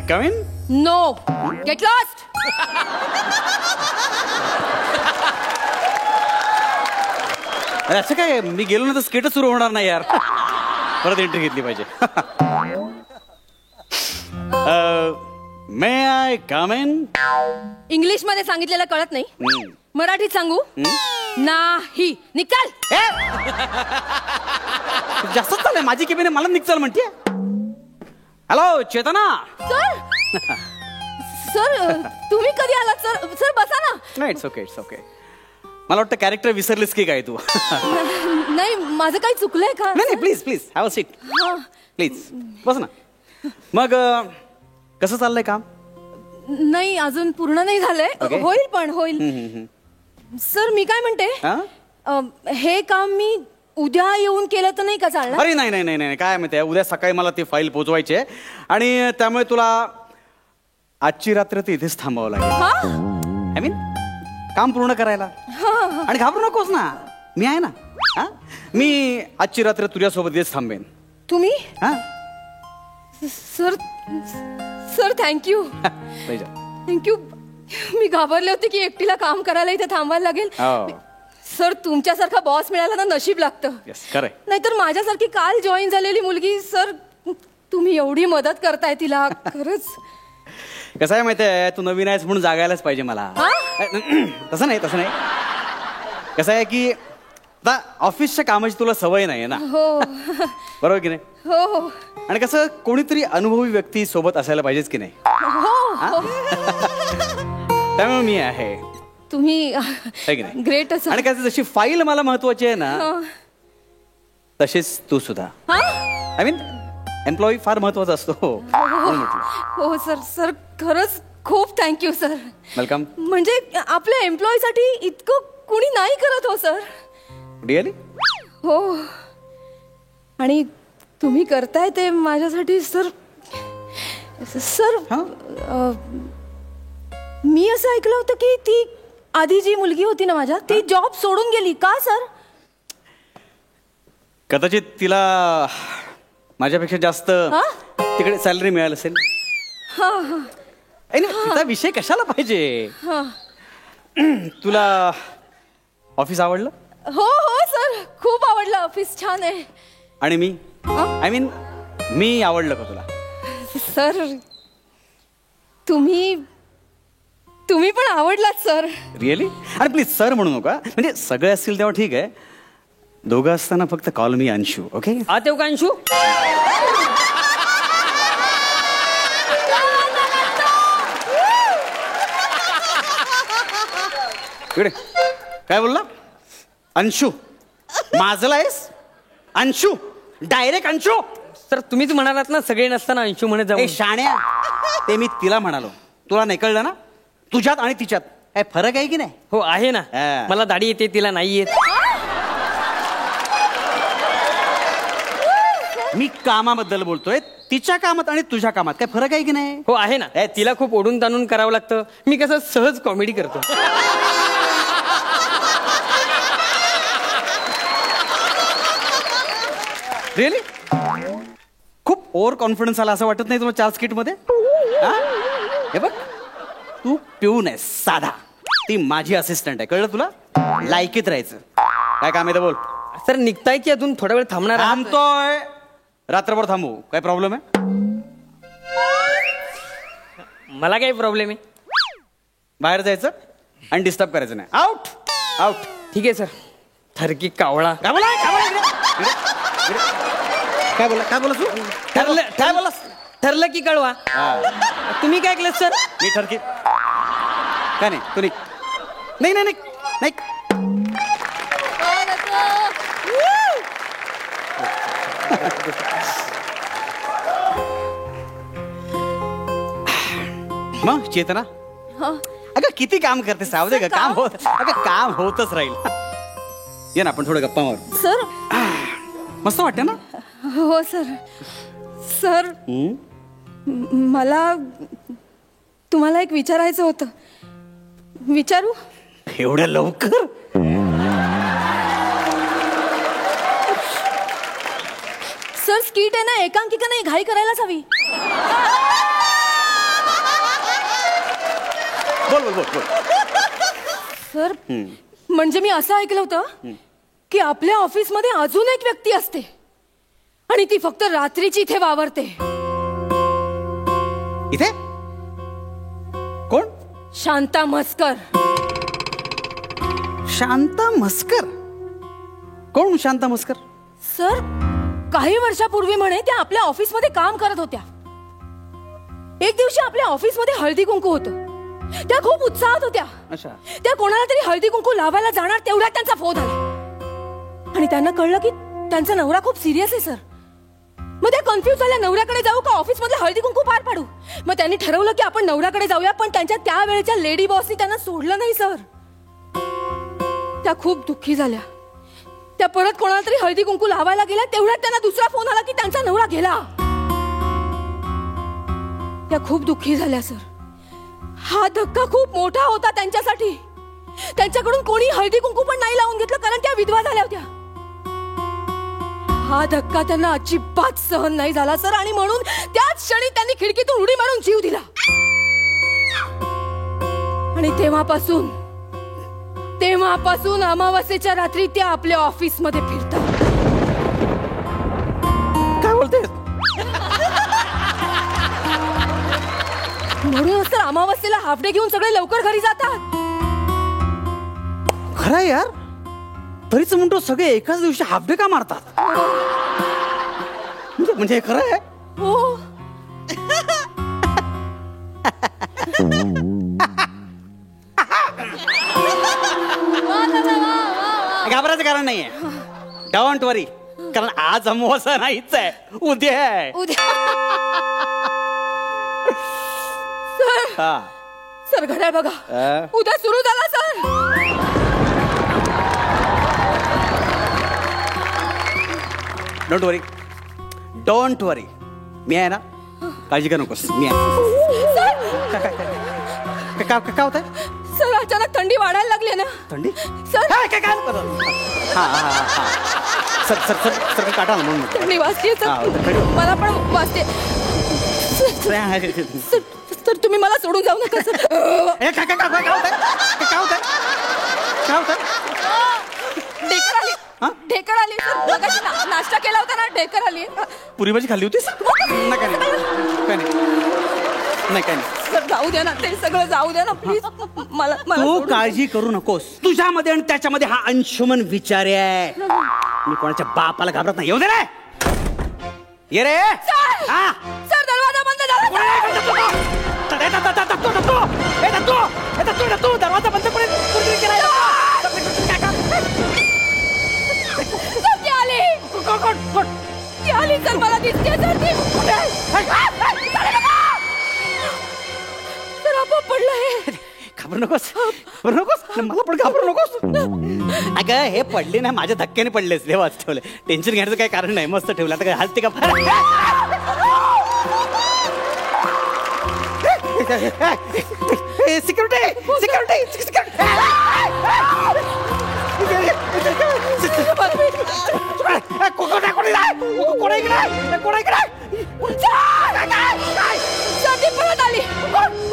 Come in? No, get lost. असं काय, मी गेलो ना तर स्केटच सुरू होणार नाही यार. परत एंट्री घेतली पाहिजे. मे आय कम इन? इंग्लिश मध्ये सांगितलेलं कळत नाही, मराठीत सांगू? नाही. निकाल. जास्त चाललंय माझी केबिन, मला निघचाल म्हणते. हॅलो चेतना. सर, सर तुम्ही कधी आलात? सर, सर बसा ना. नाही, इट्स ओके, इट्स ओके. मला वाटतं कॅरेक्टर विसरलीस की काय तू? नाही, माझं काही चुकलंय का? नाही, please please have a seat. Please बस ना. मग कसं चाललंय काम? नाही, अजून पूर्ण नाही झालंय. होईल, पण होईल. सर मी काय म्हणते, हे काम मी उद्या येऊन केलं तर नाही का चालणार? अरे नाही नाही नाही नाही, काय माहिती, उद्या सकाळी मला ती फाईल पोचवायची आहे आणि त्यामुळे तुला आजची रात्र ती इथेच थांबावं लागेल. आय मीन काम पूर्ण करायला. आणि घाबरू नकोस ना, मी आहे ना. मी आजची रात्र तुझ्यासोबत इथेच थांबेन. तुम्ही? Sir, sir thank you. थँक्यू. मी घाबरले होते की एकटीला काम करायला इथे थांबायला लागेल. सर तुमच्यासारखा बॉस मिळाला ना नशीब लागतं. नाहीतर माझ्यासारखी काल जॉईन झालेली मुलगी, सर तुम्ही एवढी मदत करताय तिला, खरंच. कसं आहे माहिती आहे, तू नवीन आहेस म्हणून जागायलाच पाहिजे मला. तसं नाही, तसं नाही. कसं आहे की आता ऑफिसच्या कामाची तुला सवय नाही ना. हो बरोबर की नाही? हो हो. आणि कसं कोणीतरी अनुभवी व्यक्ती सोबत असायला पाहिजेच की नाही? त्यामुळे मी आहे. तुम्ही ग्रेट. आणि काय जशी फाईल मला महत्वाची आहे ना, तशीच तू सुद्धा. आय मीन एम्प्लॉई फार महत्वाचा असतो. हो सर. सर खरंच खूप थँक्यू सर. वेलकम. म्हणजे आपल्या एम्प्लॉई साठी इतकं कुणी नाही करत हो सर. रिअली? हो. आणि तुम्ही करताय ते माझ्यासाठी सर. सर मी असं ऐकलं होतं की ती आधी जी मुलगी होती ना माझ्या, ती जॉब सोडून गेली का सर? कदाचित तिला माझ्यापेक्षा जास्त तिकडे सॅलरी मिळाली असेल. तिचा विषय कशाला पाहिजे. तुला ऑफिस आवडलं? हो हो सर, खूप आवडलं. ऑफिस छान आहे. आणि मी आय मीन मी आवडलं का तुला? सर तुम्ही पण आवडलात सर. रिअली? आणि प्लीज सर म्हणू नका, म्हणजे सगळे असतील तेव्हा ठीक आहे. दोघं असताना फक्त कॉल मी अंशू. ओके? आते का अंशू? इकडे काय बोलला? अंशू माझला आहेस? अंशू डायरेक्ट अंशू? सर तुम्हीच म्हणालात ना सगळे नसताना अंशू म्हणत जाऊ. शाण्या, ते मी तिला म्हणालो. तुला नाही कळलं ना? तुझ्यात आणि तिच्यात काय फरक आहे की नाही? हो आहे ना. मला दाढी येते, तिला नाही येत. मी कामाबद्दल बोलतोय. तिच्या कामात आणि तुझ्या कामात काय फरक आहे की नाही? हो आहे ना. तिला खूप ओढून ताणून करावं लागतं, मी कसं सहज कॉमेडी करतो. रिअली? खूप ओव्हर कॉन्फिडन्स आला असं वाटत नाही तुला 4 स्किट मध्ये? हे बघ, तू पिऊन आहेस साधा, ती माझी असिस्टंट आहे, कळलं तुला? लायकीत राहायचं. काय काम आहे ते बोल. सर निघताय की अजून थोडा वेळ थांबणार? थांबतोय. रात्रभर थांबू, काय प्रॉब्लेम आहे? मला काही प्रॉब्लेम आहे? बाहेर जायचं आणि डिस्टर्ब करायचं नाही. Out out. ठीक आहे सर. थरकी कावळा. काय बोला? काय बोला? काय बोला तू? ठरलं काय बोला? ठरलं की कळवा. तुम्ही काय केलं सर? मी ठरकी काय नाही. तू नाही नाही नाही. मग चेतना, अगं किती काम करते, सावधे का? काम होत, अगं काम होतच राहील. ये ना आपण थोडं गप्पा मारू. सर मस्त वाटतं ना? हो सर. सर मला तुम्हाला एक विचारायचं होतं. विचारू? एवढ्या लवकर? सर स्किट आहे ना, एकांकिका नाही, घाई करायलाच हवी. बोल बोल बोल बोल. सर म्हणजे मी असं ऐकलं होतं की आपल्या ऑफिसमध्ये अजून एक व्यक्ती असते आणि ती फक्त रात्रीची इथे वावरते. इथे कोण? शांता म्हस्कर. शांता म्हस्कर? कोण शांता म्हस्कर? सर काही वर्षापूर्वी म्हणे त्या आपल्या ऑफिसमध्ये काम करत होत्या. एक दिवशी आपल्या ऑफिसमध्ये हळदी कुंकू होतं. त्या खूप उत्साहात होत्या. अच्छा. त्या कोणाला तरी हळदी कुंकू लावायला जाणार तेवढ्यात त्यांचा फोन आला आणि त्यांना कळलं की त्यांचा नवरा खूप सिरियस आहे. सर मग त्या कन्फ्युज झाल्या, नवऱ्याकडे जाऊ का ऑफिस मधले हळदी कुंकू पार पाडू. मग त्यांनी ठरवलं की आपण नवऱ्याकडे जाऊया, पण त्यांच्या त्यावेळेच्या लेडी बॉसनी त्यांना सोडलं नाही. सर त्या खूप दुःखी झाल्या. त्या परत कोणाला तरी हळदी कुंकू लावायला गेल्या तेवढ्यात त्यांना दुसरा फोन आला की त्यांचा नवरा गेला. त्या खूप दुःखी झाल्या. सर हा धक्का खूप मोठा होता त्यांच्यासाठी. त्यांच्याकडून कोणी हळदी कुंकू पण नाही लावून घेतलं कारण त्या विधवा झाल्या होत्या. हा धक्का त्यांना अजिबात सहन नाही झाला सर, आणि म्हणून त्याच क्षणी त्यांनी खिडकीतून उडी मारून जीव दिला. आणि तेव्हापासून अमावास्येच्या रात्री त्या आपल्या ऑफिस मध्ये फिरतात. काय बोलतेस? म्हणून सर अमावास्येला हाफ डे घेऊन सगळे लवकर घरी जातात. खरं यार, तरीच म्हणतो सगळे एकाच दिवशी हाफ डे का मारतात? म्हणजे हे खरं आहे? हो. घाबरायचं कारण नाहीये. डोंट वरी, कारण आज अमावास्या नाहीच आहे, उद्या आहे. सर घड्याळ बघा, उद्या सुरू झाला. सर डोंट वरी, मी आहे ना, काळजी करू नकोस, मी आहे. काय होत आहे? सर अचानक थंडी वाढायला लागली ना. थंडी? सर काय सर काटा ना म्हणून थंडी वाजते. मला पण वाजते. सर तुम्ही मला सोडून जाऊ नका. सर ढेकर आली. नाश्ता केला होता ना, ढेकर आली. पुरी भाजी खाल्ली होतीस? नाही काय नाही. सर जाऊ द्या ना, ते सगळं जाऊ द्या ना प्लीज. मला तू काळजी करू नकोस. तुझ्यामध्ये आणि त्याच्यामध्ये हा अंशुमन विचार आहे. मी कोणाच्या बापाला घाबरत नाही. येऊ दे रे. ये रे. सर दरवाजा बंद झाला. दरवाजा बंद करून ती आली. सर मला दिसते. सर आपोआप पडलंय. घाबरू नकोस, मला पण घाबरू नकोस. अगं हे पडले ना, माझ्या धक्क्याने पडलेस. देवाच ठेवले. टेन्शन घ्यायचं काही कारण नाही. मस्त ठेवलं. आता काय हलते का? सिक्युरिटी.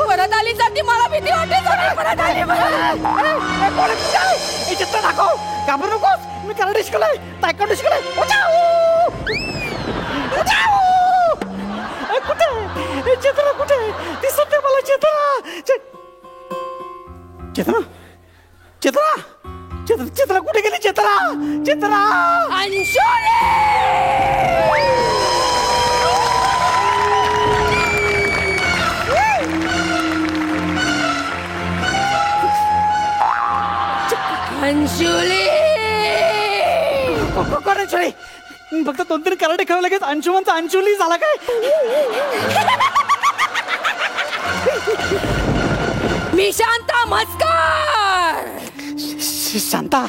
परत आली जाती. मला भीती वाटते. घाबरू नकोस. मी कराटे शिकलोय, तायक्वांडो शिकलोय. कुठे चेतना? कुठे दिसत नाही मला. चेतना कुठे गेली? चेतना अंशुली. फक्त 2-3 कराटे खेळ लगेच अंशुमनचा अंशुली झाला काय? मी शांता म्हस्कर. शांता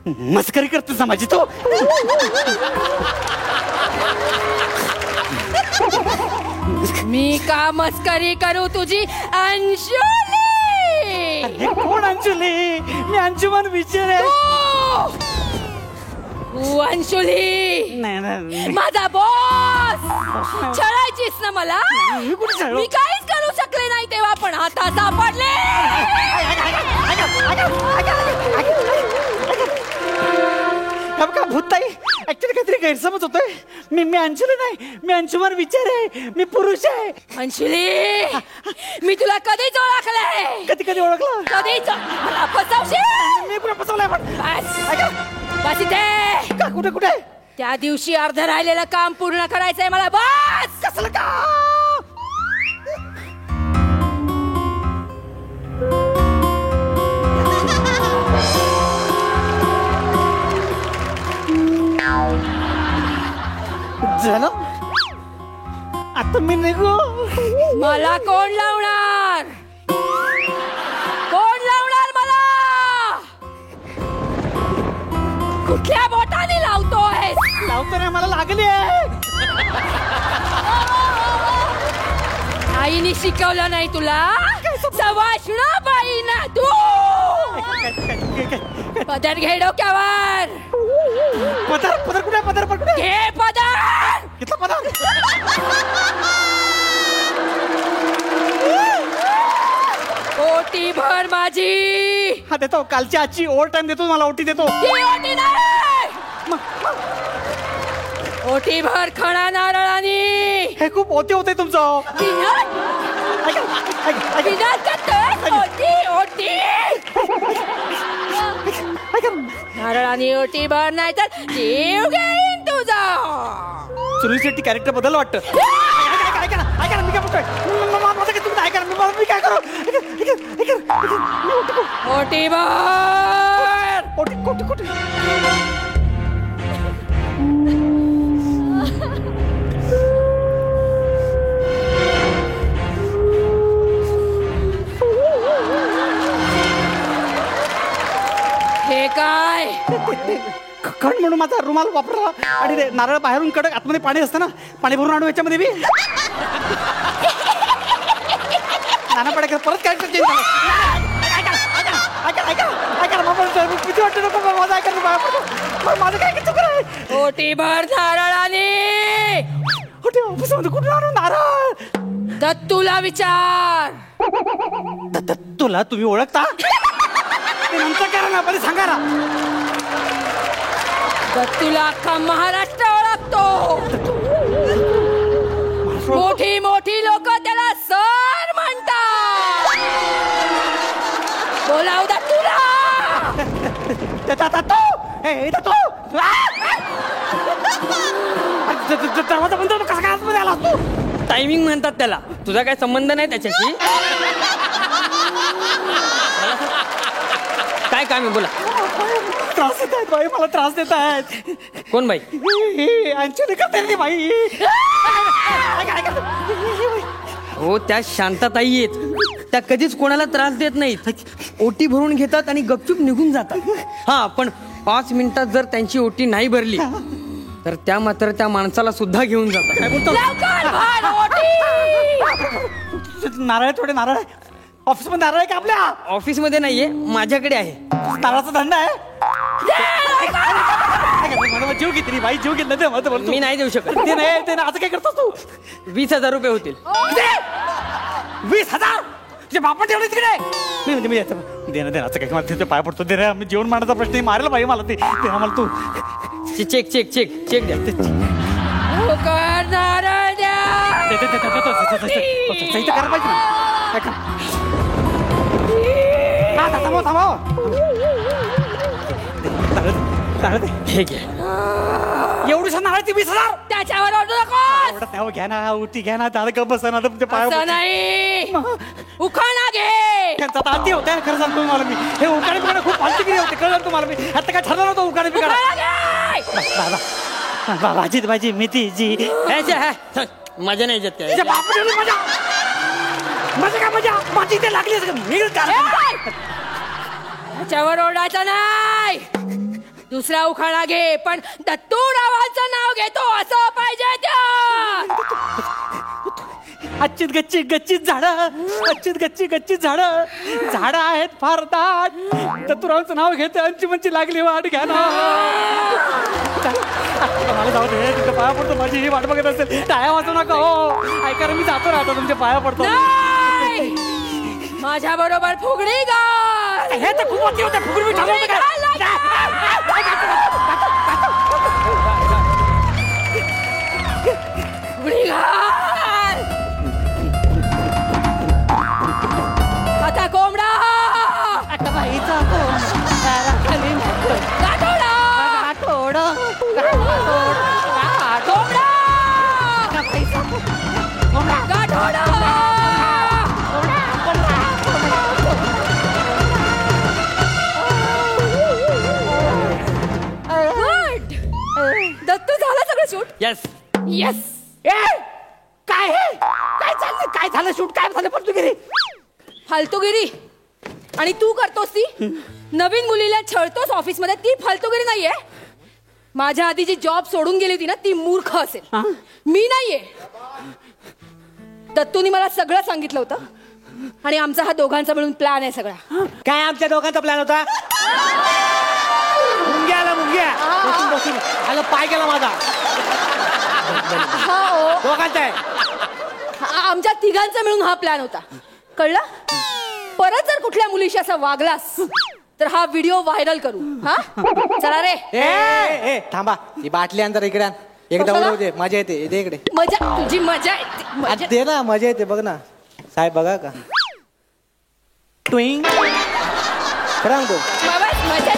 मस्करी करते माझी तो. मी का मस्करी करू तुझी अंशुली? कोण अंशुली? मी अंशुमन विचार. अंशुली माझा बॉस. छळायचीस ना मला? मी काहीच करू शकले नाही तेव्हा, पण आता सापडले. भूताई ऍक्च्युली काहीतरी गैरसमज होतोय. मी अंशुली नाही, मी अंशुमान विचार आहे, मी पुरुष आहे. अंशुली, मी तुला कधीच ओळखलंय. कधी कधी ओळखलं? कधीच मला फसवशील. मी कुठे फसवलंय पण? बस इथे. का कुठे कुठे? त्या दिवशी अर्ध राहिलेलं काम पूर्ण करायचंय मला. बस. कसलं का? झालं आता मी निघू. मला कोण लावणार? कोण लावणार मला? कुठल्या बोटाने लावतोय? लावतो नाही, मला लागली आहे. आईने शिकवलं नाही तुला? सवाष्ण बाई ना तू. पदर घे डोक्यावर. पदर पदर कुठे? पदर पण कुठे? घे पदर. किती पदर? ओटी भर माझी. हा देतो. कालची आजची ओव्हर टाइम देतो, मला ओटी देतो. ती ओटी नाही. ओटी भर खणा नारळानी. हे खूप ओटी होते तुमचं. नारळानी ओटी भर, नाही तर जीव घेईन तुझा. सुनील शेट्टी कॅरेक्टर बदल वाटतं. ऐका ना मी काय बोलतोय. माझं काय तुम्ही ऐका ना, मी काय करू? ओटी भर. ओटी कुठे कुठे? हे काय? खण म्हणून माझा रुमाल वापरला आणि ते नारळ बाहेरून कडक, आतमध्ये पाणी असतं ना, पाणी भरून आणू याच्यामध्ये मी. नाना पडेकर परत कॅरेक्टर चेंज झालं. किती वाटतं नको माझं ऐका ना, माझं काय चुकलं आहे? ओटी भर नारळाने. ऑफिसमध्ये कुठून आणू नारळ? दत्तूला विचार. तुला तुम्ही ओळखता? नंतर करा ना, पहिले सांगा ना. दत्तूला अख्खा महाराष्ट्र ओळखतो. मोठी मोठी लोक त्याला सर म्हणतात. बोलाव दत्तूला. दरवाजा बंद होतो, कसा काय आतमध्ये आला तू? टायमिंग म्हणतात त्याला. तुझा काय संबंध नाही त्याच्याशी. काय काम आहे बोला. त्रास देत आहेत बाई, मला त्रास देत आहेत. कोण बाई? अंशुली का तरी बाई. हो, त्या शांताताई आहेत. त्या कधीच कोणाला त्रास देत नाहीत. ओटी भरून घेतात आणि गपचूप निघून जातात. हा, पण 5 मिनिटात जर त्यांची ओटी नाही भरली तर त्या मात्र त्या माणसाला सुद्धा घेऊन जातात. काय बोलतो? लवकर भर ओटी. नारळ थोडे नारळ ऑफिसमध्ये नारळ आहे का आपल्या? ऑफिसमध्ये नाहीये, माझ्याकडे आहे. नारळाचा धंदा आहे. जीव घेतली बाई, जीव घेतला ते. मी नाही देऊ शकत. ते नाही, ते असं काय करतोस तू? 20,000 रुपये होतील. 20,000? तुझ्या बापा ठेवले तिकडे. मी देणं देण्याचं काय, मला तिथे पाय पडतो. दे रे, मी जेवण मांडायचा प्रश्न मारेल बाई मला. ते मला तू चेक चेक चेक चेक द्या. लवकर नारळ द्या. करायला पाहिजे ना. थांबव थांबव. हे घ्या. एवढी नारळाची 20,000? त्याच्यावर ओरडू नकोस. घ्या ना, उठी घ्या ना. दादा गप्प बसा ना. असं नाही. उखाणा घे. त्यांचा आधी होत्या. खरं सांगतो मला मी, हे उखाणे पिकाणं खूप फालतूगिरी होते. कळलं तुम्हाला? मी आता काय ठरलं नव्हतं उखाणे पिकाणं. बाबा भाजी भाजी मेथीची. मजा नाही येत काय. मजा मजा काय मजा? माझी ते लागली. त्याच्यावर ओरडायचं नाही. दुसरा उखाणा घे, पण दत्तूरावांचं नाव घेतो असं पाहिजे. अच्छीत गच्ची गच्चीत झाडं, अच्छीत गच्ची गच्चीत झाडं. झाडं आहेत फार दाट. दत्तूरावांचं नाव घेते. अंची लागली वाट घ्या ना. मला जाऊ दे, तुमच्या पाया पडतो. माझी ही वाट बघत असेल. टाळ्या वाजवू नका हो. ऐका रे, मी जातो ना आता. तुमच्या पाया पडतो. माझ्या बरोबर फुगडी गा. हे तर खूप होते. फुगडी मी ठरवलं काय? येस. येस. काय हे काय चाललंय काय झालं शूट काय झालं फालतूगिरी फालतूगिरी आणि तू करतोस ती नवीन मुलीला छळतोस ऑफिस मध्ये ती फालतूगिरी नाहीये. माझ्या आधी जी जॉब सोडून गेली होती ना ती मूर्ख असेल मी नाहीये. दत्तूनी मला सगळं सांगितलं होतं आणि आमचा हा दोघांचा मिळून प्लॅन आहे सगळा. काय आमच्या दोघांचा प्लॅन होता मुंग्या आला मुंग्या बसून आला पाय गेला माझा दोघांचा आहे आमच्या तिघांचा मिळून हा प्लॅन होता कळलं. परत जर कुठल्या मुलीशी असं वागलास तर हा व्हिडिओ व्हायरल करू. हा चला रे. ए थांबा ही बाटली अंतर इकडे आण. एकदा कशाला? उडवते मजा येते येते इकडे मजा तुझी मजा येते मजा. दे ना मजा येते बघ ना साहेब बघा का ट्विंग खरं सांगतो बाबा, मजा